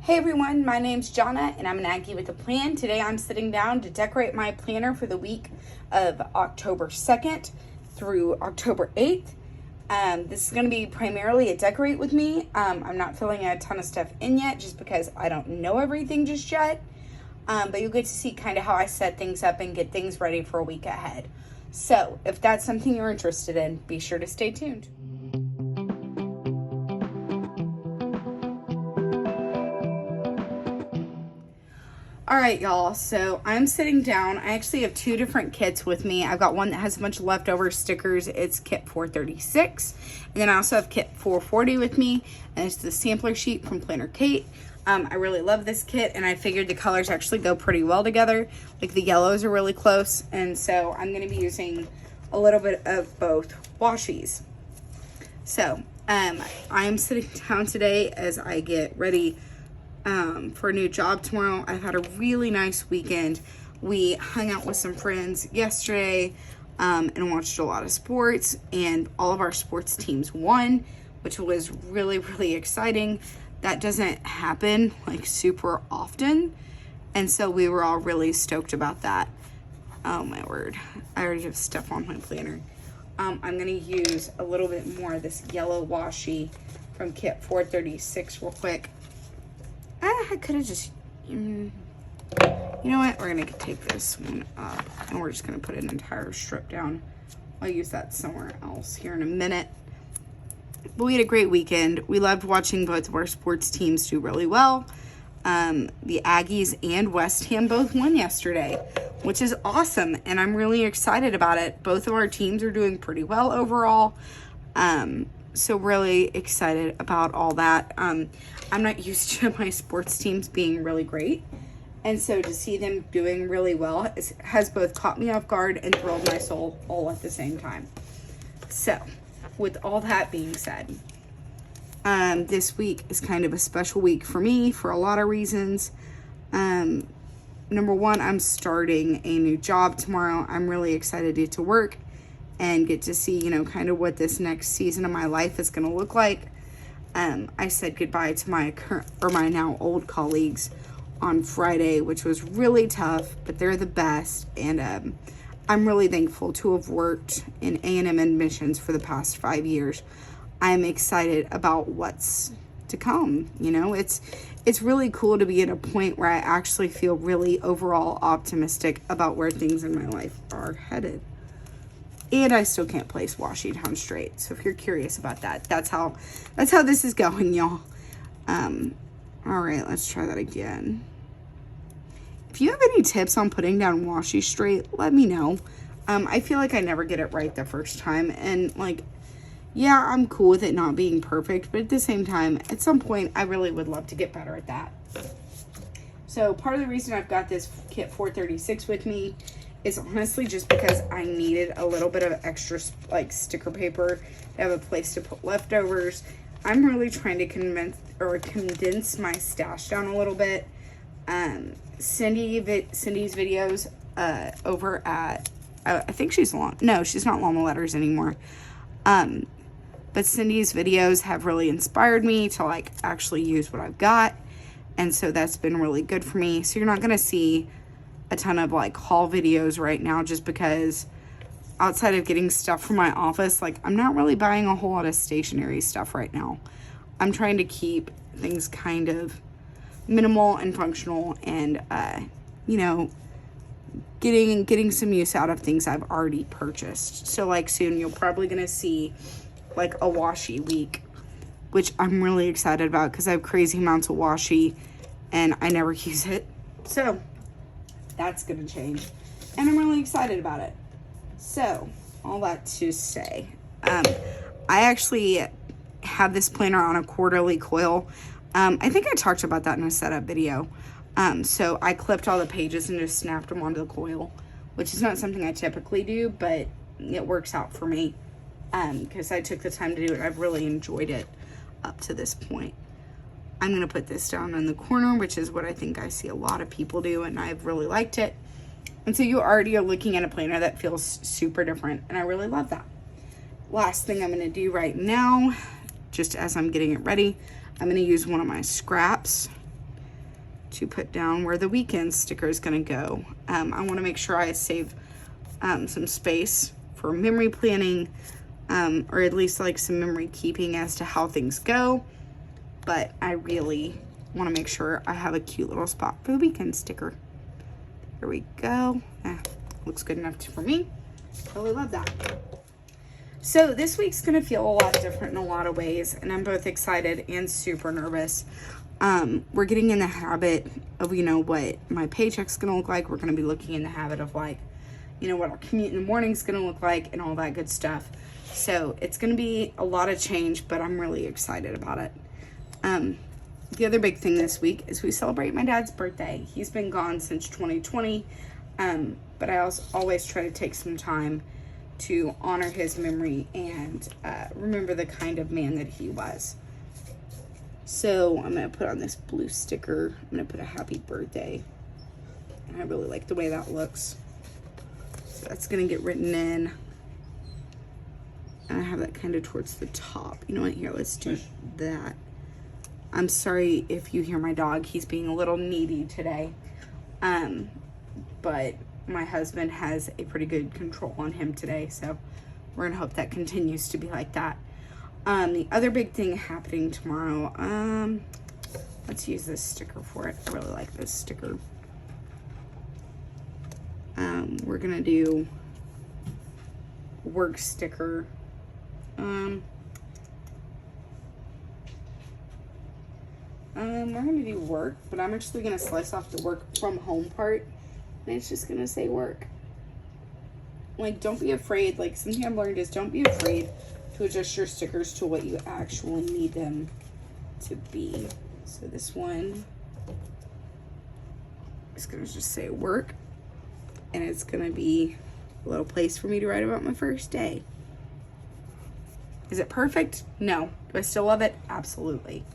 Hey everyone, my name's Jonna and I'm an Aggie with a plan. Today I'm sitting down to decorate my planner for the week of October 2nd through October 8th. This is going to be primarily a decorate with me. I'm not filling a ton of stuff in yet just because I don't know everything just yet. But you'll get to see kind of how I set things up and get things ready for a week ahead. So if that's something you're interested in, be sure to stay tuned. All right, y'all, so I'm sitting down. I actually have two different kits with me. I've got one that has a bunch of leftover stickers. It's kit 436. And then I also have kit 440 with me, and it's the sampler sheet from PlannerKate. I really love this kit, and I figured the colors actually go pretty well together. Like the yellows are really close, and so I'm gonna be using a little bit of both washies. So I'm sitting down today as I get ready for a new job tomorrow. I've had a really nice weekend. We hung out with some friends yesterday and watched a lot of sports, and all of our sports teams won, which was really, really exciting. That doesn't happen like super often, and so we were all really stoked about that. Oh my word, I already have stuff on my planner. I'm gonna use a little bit more of this yellow washi from kit 436 real quick. I could have just, you know what, we're gonna take this one up and we're just gonna put an entire strip down. I'll use that somewhere else here in a minute. But we had a great weekend. We loved watching both of our sports teams do really well. The Aggies and West Ham both won yesterday, which is awesome, and I'm really excited about it. Both of our teams are doing pretty well overall. So really excited about all that. I'm not used to my sports teams being really great, and so to see them doing really well has both caught me off guard and thrilled my soul all at the same time. So with all that being said, this week is kind of a special week for me for a lot of reasons. Number one, I'm starting a new job tomorrow. I'm really excited to get to work and get to see, you know, kind of what this next season of my life is going to look like. I said goodbye to my now old colleagues on Friday, which was really tough, but they're the best. And I'm really thankful to have worked in A&M admissions for the past 5 years. I'm excited about what's to come. You know, it's really cool to be at a point where I actually feel really overall optimistic about where things in my life are headed. And I still can't place washi down straight. So if you're curious about that, that's how this is going, y'all. All right, let's try that again. If you have any tips on putting down washi straight, let me know. I feel like I never get it right the first time. And like, yeah, I'm cool with it not being perfect, but at the same time, at some point, I really would love to get better at that. So part of the reason I've got this kit 436 with me is honestly just because I needed a little bit of extra like sticker paper to have a place to put leftovers. I'm really trying to condense my stash down a little bit. Cindy's videos over at, I think she's not Llama Letters anymore. But Cindy's videos have really inspired me to like actually use what I've got. And so that's been really good for me. So you're not going to see a ton of like haul videos right now just because outside of getting stuff from my office, like I'm not really buying a whole lot of stationery stuff right now. I'm trying to keep things kind of minimal and functional and, you know, getting some use out of things I've already purchased. So like soon you're probably going to see like a washi week, which I'm really excited about because I have crazy amounts of washi and I never use it. So that's going to change, and I'm really excited about it. So all that to say, I actually have this planner on a quarterly coil. I think I talked about that in a setup video. So I clipped all the pages and just snapped them onto the coil, which is not something I typically do, but it works out for me because I took the time to do it. I've really enjoyed it up to this point. I'm going to put this down in the corner, which is what I think I see a lot of people do, and I've really liked it. And so you already are looking at a planner that feels super different, and I really love that. Last thing I'm going to do right now, just as I'm getting it ready, I'm going to use one of my scraps to put down where the weekend sticker is going to go. I want to make sure I save some space for memory planning, or at least like some memory keeping as to how things go. But I really want to make sure I have a cute little spot for the weekend sticker. There we go. Looks good enough for me. Really love that. So this week's gonna feel a lot different in a lot of ways, and I'm both excited and super nervous. We're getting in the habit of, you know, what my paycheck's gonna look like. We're gonna be looking in the habit of, like, you know, what our commute in the morning's gonna look like and all that good stuff. So it's gonna be a lot of change, but I'm really excited about it. The other big thing this week is we celebrate my dad's birthday. He's been gone since 2020, but I always try to take some time to honor his memory and remember the kind of man that he was. So I'm going to put on this blue sticker. I'm going to put a happy birthday. And I really like the way that looks. So that's going to get written in. And I have that kind of towards the top. You know what? Here, let's do that. I'm sorry if you hear my dog. He's being a little needy today. But my husband has a pretty good control on him today, so we're gonna hope that continues to be like that. The other big thing happening tomorrow, let's use this sticker for it. I really like this sticker. We're gonna do work sticker. We're gonna do work, but I'm actually gonna slice off the work from home part, and it's just gonna say work. Like, don't be afraid. Like, something I've learned is don't be afraid to adjust your stickers to what you actually need them to be. So this one is gonna just say work, and it's gonna be a little place for me to write about my first day. Is it perfect? No. Do I still love it? Absolutely.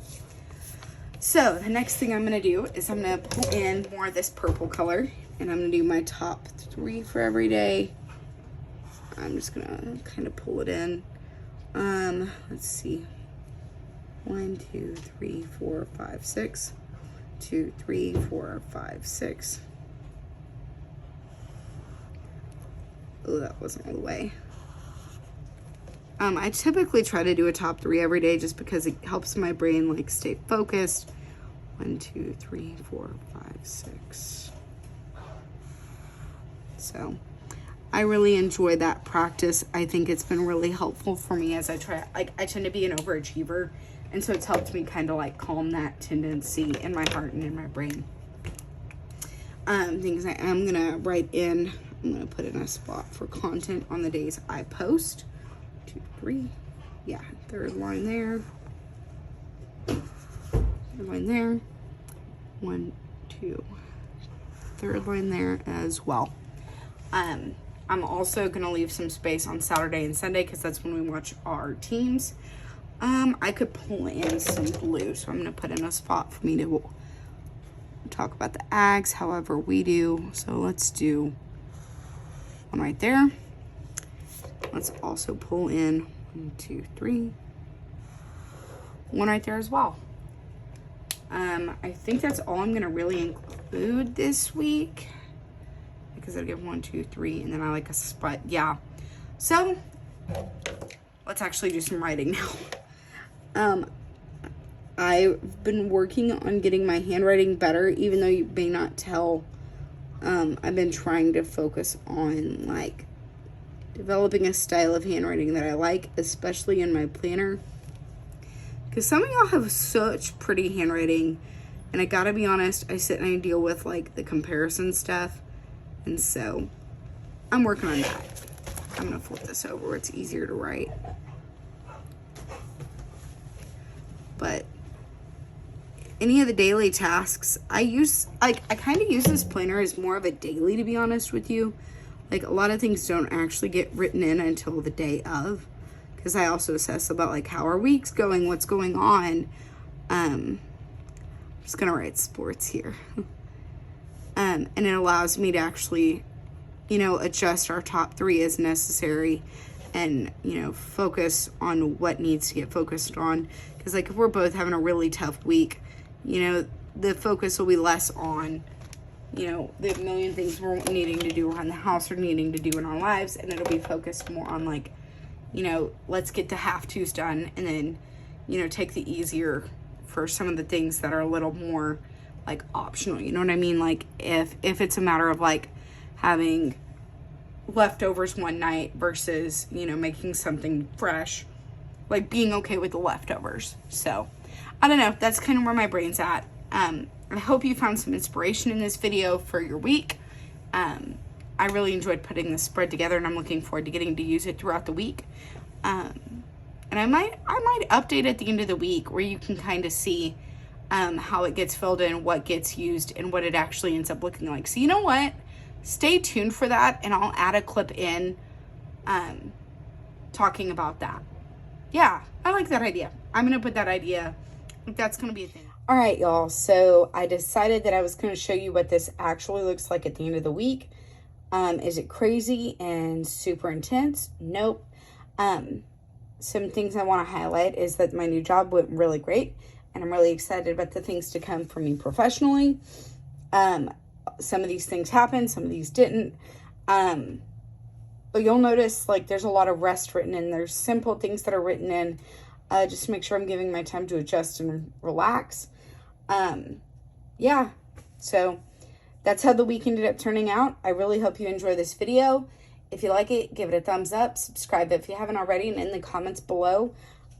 So the next thing I'm gonna do is I'm gonna pull in more of this purple color, and I'm gonna do my top 3 for every day. I'm just gonna kind of pull it in. Let's see. 1, 2, 3, 4, 5, 6. 2, 3, 4, 5, 6. Oh, that wasn't all the way. I typically try to do a top 3 every day just because it helps my brain, like, stay focused. 1, 2, 3, 4, 5, 6. So I really enjoy that practice. I think it's been really helpful for me as I try. Like, I tend to be an overachiever, and so it's helped me kind of like calm that tendency in my heart and in my brain. Things I am gonna write in. I'm gonna put in a spot for content on the days I post. 2, 3, yeah, third line there, third line there, 1, 2, third line there as well. I'm also gonna leave some space on Saturday and Sunday because that's when we watch our teams. I could pull in some blue, so I'm gonna put in a spot for me to talk about the Ags however we do. So let's do one right there. Let's also pull in 1, 2, 3. One right there as well. I think that's all I'm gonna really include this week because I give 1, 2, 3, and then I like a spot. Yeah. So let's actually do some writing now. I've been working on getting my handwriting better, even though you may not tell. I've been trying to focus on, like, developing a style of handwriting that I like, especially in my planner. Because some of y'all have such pretty handwriting, and I gotta be honest, I sit and I deal with, like, the comparison stuff, and so I'm working on that. I'm gonna flip this over where it's easier to write. But any of the daily tasks, I kind of use this planner as more of a daily, to be honest with you. Like, a lot of things don't actually get written in until the day of, because I also assess about, like, how our week's going, what's going on. I'm just gonna write sports here. And it allows me to actually, you know, adjust our top 3 as necessary and, you know, focus on what needs to get focused on. Because, like, if we're both having a really tough week, you know, the focus will be less on, you know, the million things we're needing to do around the house or needing to do in our lives, and it'll be focused more on, like, you know, let's get the have-tos done, and then, you know, take the easier for some of the things that are a little more, like, optional, you know what I mean? Like, if it's a matter of, like, having leftovers one night versus, you know, making something fresh, like, being okay with the leftovers. So, I don't know, that's kind of where my brain's at. I hope you found some inspiration in this video for your week. I really enjoyed putting this spread together, and I'm looking forward to getting to use it throughout the week. And I might update at the end of the week where you can kind of see how it gets filled in, what gets used, and what it actually ends up looking like. So you know what? Stay tuned for that, and I'll add a clip in talking about that. Yeah, I like that idea. I'm going to put that idea, I think that's going to be a thing. All right, y'all. So I decided that I was going to show you what this actually looks like at the end of the week. Is it crazy and super intense? Nope. Some things I want to highlight is that my new job went really great, and I'm really excited about the things to come for me professionally. Some of these things happened, some of these didn't. But you'll notice, like, there's a lot of rest written in. There's simple things that are written in, just to make sure I'm giving my time to adjust and relax. Yeah, so that's how the week ended up turning out. I really hope you enjoy this video. If you like it, give it a thumbs up, subscribe if you haven't already, and in the comments below,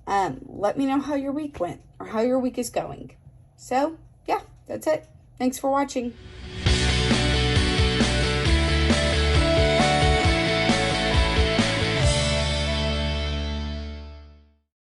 let me know how your week went or how your week is going. So, yeah, that's it. Thanks for watching.